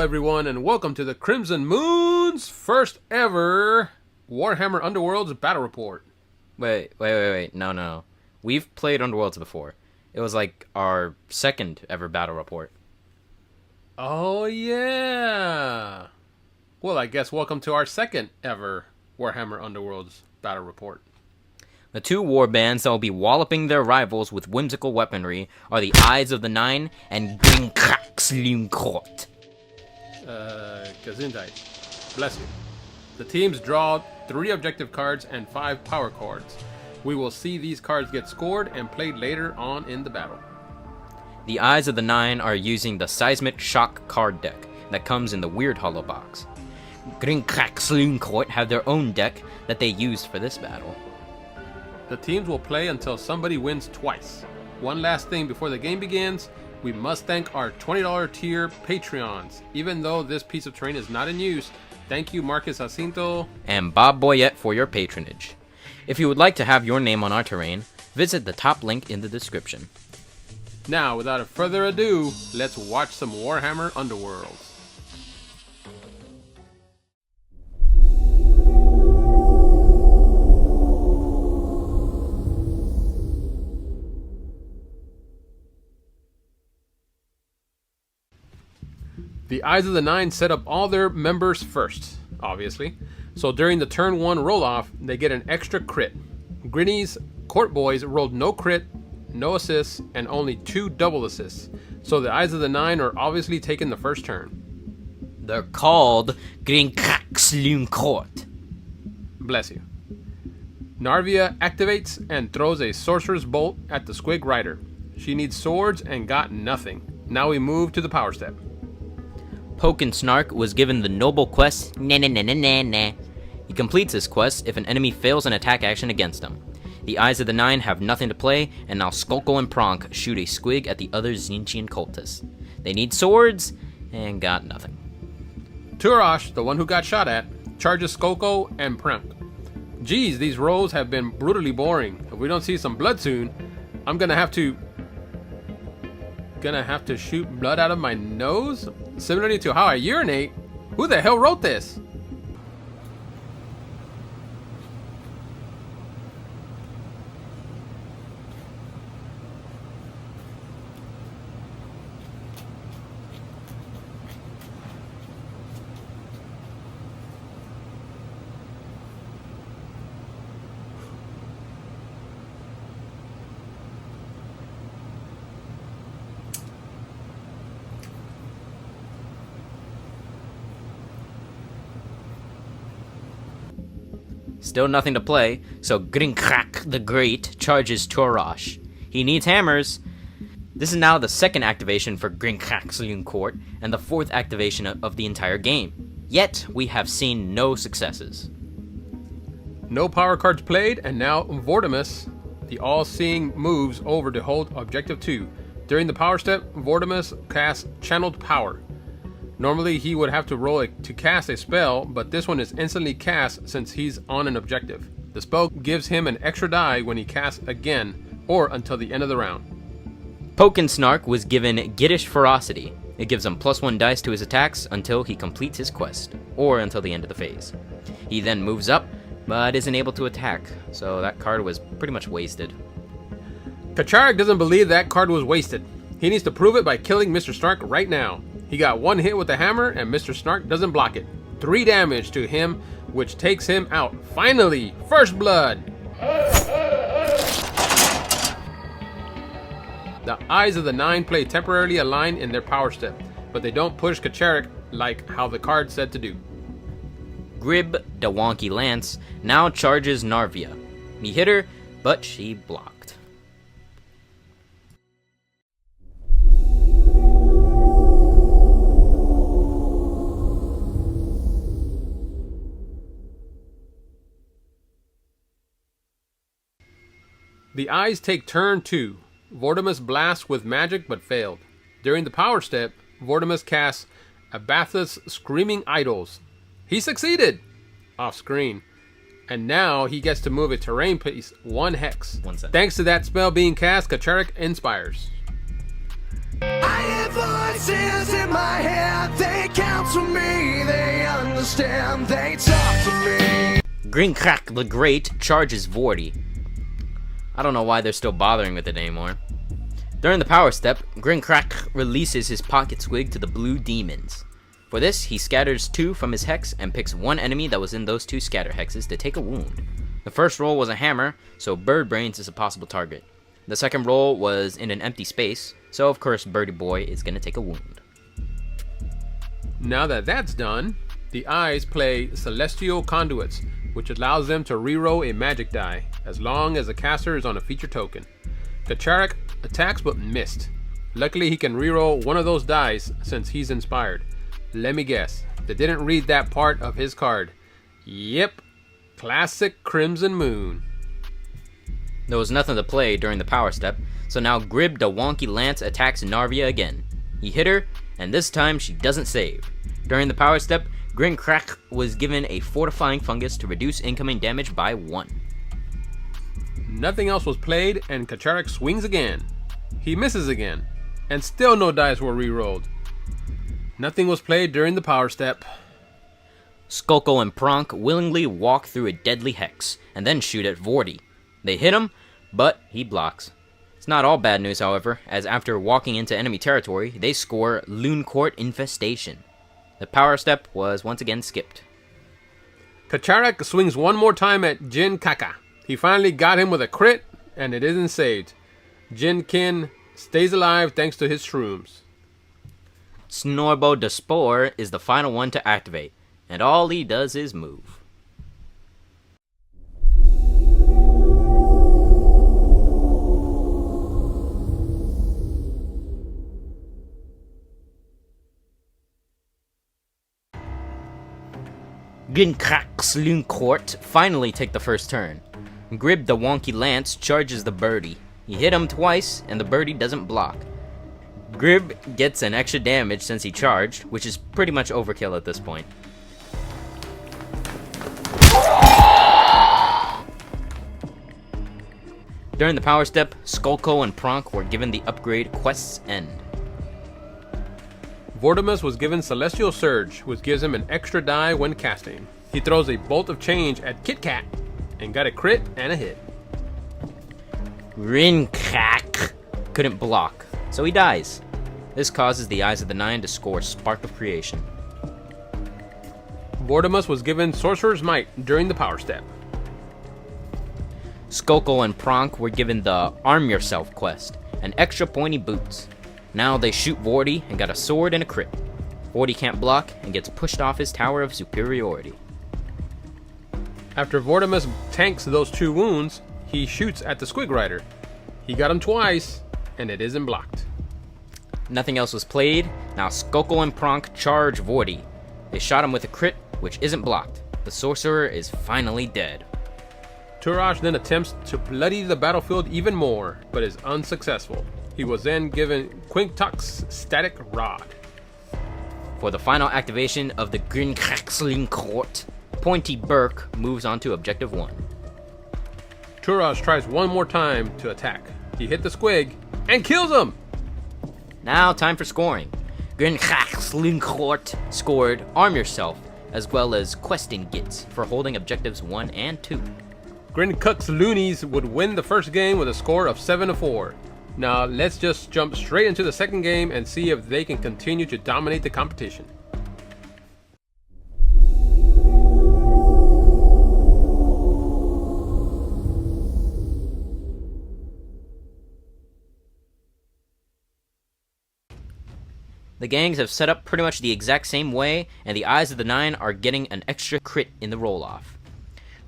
everyone, and welcome to the Crimson Moon's first ever Warhammer Underworlds Battlereport. Wait. No. We've played Underworlds before. It was like our second ever battle report. Oh, yeah. Well, I guess welcome to our second ever Warhammer Underworlds Battlereport. The two war bands that will be walloping their rivals with whimsical weaponry are the Eyes of the Nine and Grinkrak's Looncourt. Gesundheit. Bless you. The teams draw 3 objective cards and 5 power cards. We will see these cards get scored and played later on in the battle. The Eyes of the Nine are using the Seismic Shock card deck that comes in the Wyrdhollow box. Grinkrak's Looncourt have their own deck that they used for this battle. The teams will play until somebody wins twice. One last thing before the game begins, we must thank our $20 tier Patreons. Even though this piece of terrain is not in use, thank you Marcus Jacinto and Bob Boyette for your patronage. If you would like to have your name on our terrain, visit the top link in the description. Now, without further ado, let's watch some Warhammer Underworlds. The Eyes of the Nine set up all their members first, obviously. So during the turn 1 roll-off, they get an extra crit. Grinny's Court Boys rolled no crit, no assists, and only 2 double assists. So the Eyes of the Nine are obviously taking the first turn. They're called Grinkrak's Looncourt. Bless you. Narvia activates and throws a Sorcerer's Bolt at the Squig Rider. She needs swords and got nothing. Now we move to the power step. Poke and Snark was given the noble quest, na. He completes this quest if an enemy fails an attack action against him. The Eyes of the Nine have nothing to play, and now Skulko and Pronk shoot a squig at the other Tzeetchian cultists. They need swords, and got nothing. Turash, the one who got shot at, charges Skulko and Pronk. Geez, these rolls have been brutally boring. If we don't see some blood soon, I'm gonna have to shoot blood out of my nose? Similarly to how I urinate? Who the hell wrote this? Still nothing to play, so Grinkrak the Great charges Turash. He needs hammers. This is now the second activation for Grinkrak's Looncourt, and the 4th activation of the entire game. Yet, we have seen no successes. No power cards played, and now Vortimus, the all-seeing, moves over to hold Objective 2. During the power step, Vortimus casts Channeled Power. Normally he would have to roll to cast a spell, but this one is instantly cast since he's on an objective. The spell gives him an extra die when he casts again, or until the end of the round. Poke and Snark was given Giddish Ferocity. It gives him +1 dice to his attacks until he completes his quest, or until the end of the phase. He then moves up, but isn't able to attack, so that card was pretty much wasted. Kacharik doesn't believe that card was wasted. He needs to prove it by killing Mr. Snark right now. He got 1 hit with the hammer, and Mr. Snark doesn't block it. 3 damage to him, which takes him out. Finally, first blood! The Eyes of the Nine play temporarily aligned in their power step, but they don't push Kacharik like how the card said to do. Grib, the Wonky Lance, now charges Narvia. He hit her, but she blocked. The Eyes take turn 2. Vortimus blasts with magic but failed. During the power step, Vortimus casts Abathus Screaming Idols. He succeeded! Off screen. And now he gets to move a terrain piece 1 hex. Thanks to that spell being cast, Kacharik inspires. I am Voices in my head, they counsel me, they understand, they talk to me. Grinkrak the Great charges Vordy. I don't know why they're still bothering with it anymore. During the power step, Grinkrak releases his pocket squig to the blue demons. For this, he scatters 2 from his hex and picks 1 enemy that was in those 2 scatter hexes to take a wound. The first roll was a hammer, so Bird Brains is a possible target. The second roll was in an empty space, so of course Birdie Boy is going to take a wound. Now that that's done, the eyes play Celestial Conduits, which allows them to reroll a magic die, as long as the caster is on a feature token. Kacharak attacks but missed. Luckily he can reroll one of those dice since he's inspired. Let me guess, they didn't read that part of his card. Yep, classic Crimson Moon. There was nothing to play during the power step, so now Grib the Wonky Lance attacks Narvia again. He hit her, and this time she doesn't save. During the power step, Grinkrak was given a fortifying fungus to reduce incoming damage by 1. Nothing else was played, and Kacharak swings again. He misses again, and still no dice were rerolled. Nothing was played during the power step. Skolko and Pronk willingly walk through a deadly hex, and then shoot at Vordy. They hit him, but he blocks. It's not all bad news, however, as after walking into enemy territory, they score Looncourt Infestation. The power step was once again skipped. Kacharak swings one more time at Jin Kaka. He finally got him with a crit, and it isn't saved. Jin Kin stays alive thanks to his shrooms. Snorbo the Spore is the final one to activate, and all he does is move. Grinkrak's Looncourt finally take the first turn. Grib the Wonky Lance charges the birdie. He hit him twice, and the birdie doesn't block. Grib gets an extra damage since he charged, which is pretty much overkill at this point. During the power step, Skolko and Pronk were given the upgrade Quest's End. Vortimus was given Celestial Surge, which gives him an extra die when casting. He throws a bolt of change at Kit Kat, and got a crit and a hit. Grinkrak couldn't block, so he dies. This causes the Eyes of the Nine to score Spark of Creation. Vortimus was given Sorcerer's Might during the power step. Skolko and Pronk were given the Arm Yourself quest, and extra pointy boots. Now they shoot Vordy and got a sword and a crit. Vordy can't block and gets pushed off his Tower of Superiority. After Vortimus tanks those 2 wounds, he shoots at the Squig Rider. He got him twice, and it isn't blocked. Nothing else was played. Now Skolko and Pronk charge Vordy. They shot him with a crit, which isn't blocked. The sorcerer is finally dead. Turash then attempts to bloody the battlefield even more, but is unsuccessful. He was then given Quinktuk's Static Rod. For the final activation of the Grinkrak's Looncourt, Pointy Burke moves on to Objective 1. Turash tries one more time to attack. He hit the Squig and kills him! Now time for scoring. Grinkrak's Looncourt scored Arm Yourself, as well as Questing Gits for holding Objectives 1 and 2. Grinkrak's Loonies would win the first game with a score of 7-4. Now let's just jump straight into the second game and see if they can continue to dominate the competition. The gangs have set up pretty much the exact same way, and the Eyes of the Nine are getting an extra crit in the roll-off.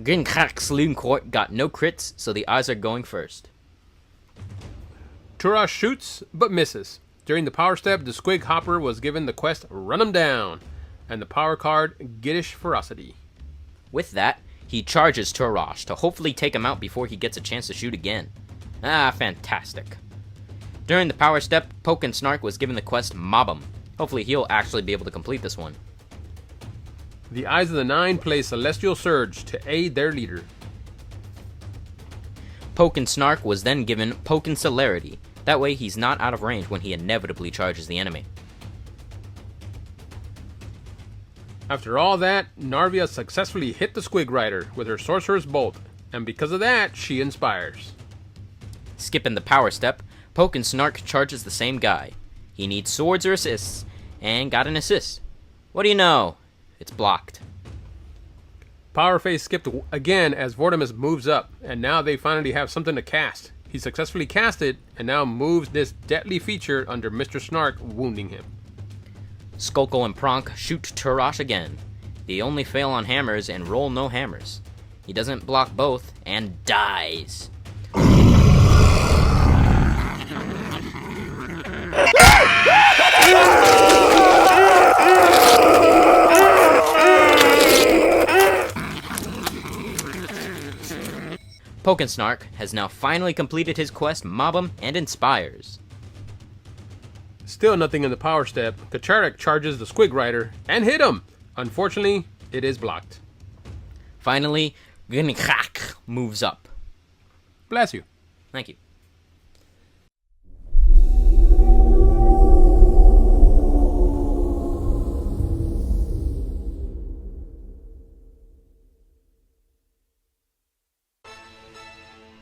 Grinkrak's Looncourt got no crits, so the Eyes are going first. Turash shoots, but misses. During the power step, the Squig Hopper was given the quest Run 'em Down, and the power card Giddish Ferocity. With that, he charges Turash to hopefully take him out before he gets a chance to shoot again. Ah, fantastic. During the power step, Poke and Snark was given the quest Mob 'em. Hopefully he'll actually be able to complete this one. The Eyes of the Nine play Celestial Surge to aid their leader. Poke and Snark was then given Poke and Celerity. That way he's not out of range when he inevitably charges the enemy. After all that, Narvia successfully hit the Squig Rider with her Sorcerer's Bolt, and because of that, she inspires. Skipping the power step, Poke and Snark charges the same guy. He needs swords or assists, and got an assist. What do you know? It's blocked. Power phase skipped again as Vortimus moves up, and now they finally have something to cast. He successfully cast it, and now moves this deadly feature under Mr. Snark, wounding him. Skolko and Pronk shoot Turash again. They only fail on hammers and roll no hammers. He doesn't block both, and dies. Pokensnark has now finally completed his quest, Mob 'em, and inspires. Still nothing in the power step, Kacharak charges the Squig Rider and hit him! Unfortunately, it is blocked. Finally, Grinkrak moves up. Bless you. Thank you.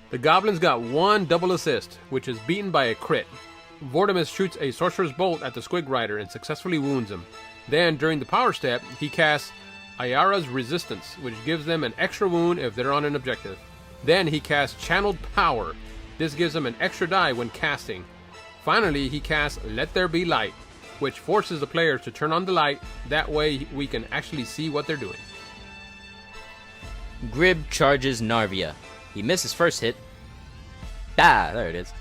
The goblins got one double assist, which is beaten by a crit. Vortimus shoots a Sorcerer's Bolt at the Squig Rider and successfully wounds him. Then, during the power step, he casts Ayara's Resistance, which gives them an extra wound if they're on an objective. Then he casts Channeled Power. This gives him an extra die when casting. Finally, he casts Let There Be Light, which forces the players to turn on the light. That way we can actually see what they're doing. Grib charges Narvia. He misses first hit. Ah, there it is.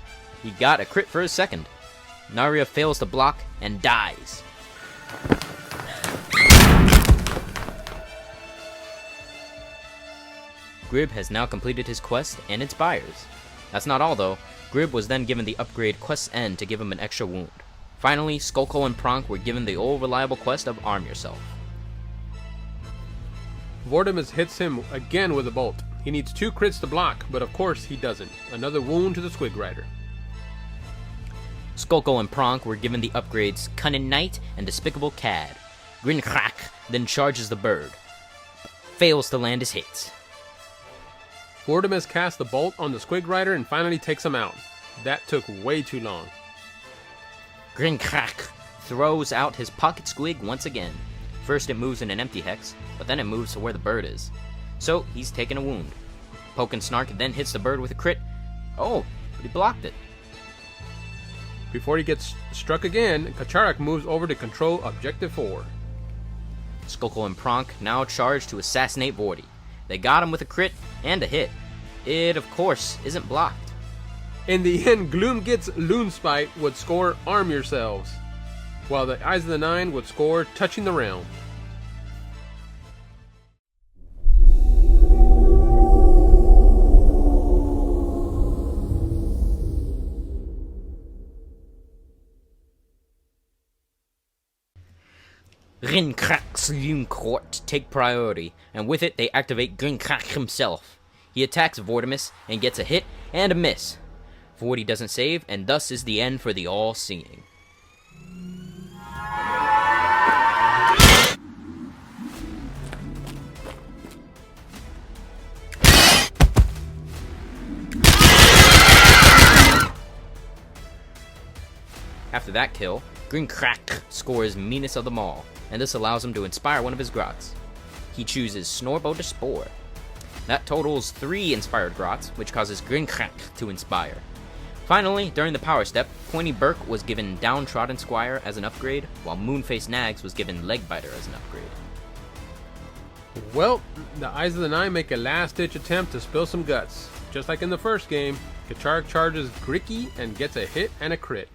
He got a crit for his second. Narvia fails to block and dies. Grib has now completed his quest and inspires. That's not all though. Grib was then given the upgrade Quest's End to give him an extra wound. Finally, Skolko and Pronk were given the old reliable quest of Arm Yourself. Vortimus hits him again with a bolt. He needs 2 crits to block, but of course he doesn't. Another wound to the Squig Rider. Skolko and Pronk were given the upgrades Cunning Knight and Despicable Cad. Grinkrak then charges the bird. Fails to land his hits. Vortimus casts the bolt on the Squig Rider and finally takes him out. That took way too long. Grinkrak throws out his pocket squig once again. First it moves in an empty hex, but then it moves to where the bird is. So he's taken a wound. Pokensnark then hits the bird with a crit. Oh, but he blocked it. Before he gets struck again, Kacharak moves over to control Objective 4. Skolko and Pronk now charge to assassinate Vorty. They got him with a crit and a hit. It, of course, isn't blocked. In the end, Gloomgit's Loonspite would score Arm Yourselves, while the Eyes of the Nine would score Touching the Realm. Grinkrak's Looncourt take priority, and with it they activate Grinkrak himself. He attacks Vortimus and gets a hit and a miss. Vorty doesn't save, and thus is the end for the All-Seeing. After that kill, Grinkrak scores meanest of them all, and this allows him to inspire one of his grots. He chooses Snorbo de Spore. That totals 3 inspired grots, which causes Grinkrak to inspire. Finally, during the power step, Pointy Burke was given Downtrodden Squire as an upgrade, while Moonface Nags was given Legbiter as an upgrade. Well, the Eyes of the Nine make a last-ditch attempt to spill some guts. Just like in the first game, Kacharak charges Gricky and gets a hit and a crit.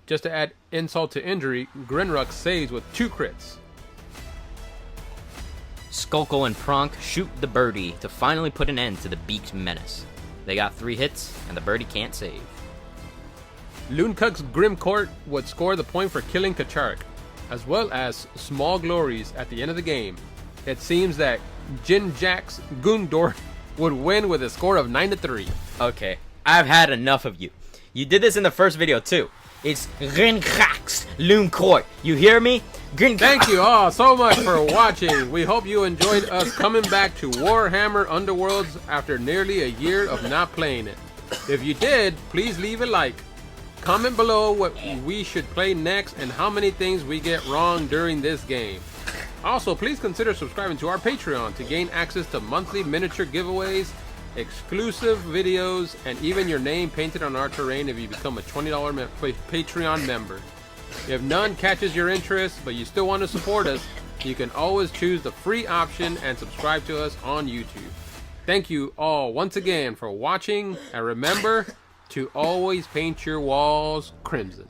Just to add insult to injury, Grinkrak saves with 2 crits. Skolko and Pronk shoot the birdie to finally put an end to the Beaked menace. They got 3 hits, and the birdie can't save. Looncourt's Grimcourt would score the point for killing Kacharak, as well as small glories at the end of the game. It seems that Jin Jack's Goondor would win with a score of 9-3. Okay, I've had enough of you. You did this in the first video too. It's Grinkrak's Looncourt. You hear me? Grinkrak. Thank you all so much for watching. We hope you enjoyed us coming back to Warhammer Underworlds after nearly a year of not playing it. If you did, please leave a like. Comment below what we should play next and how many things we get wrong during this game. Also, please consider subscribing to our Patreon to gain access to monthly miniature giveaways, exclusive videos, and even your name painted on our terrain if you become a $20 Patreon member. If none catches your interest, but you still want to support us, you can always choose the free option and subscribe to us on YouTube. Thank you all once again for watching, and remember to always paint your walls crimson.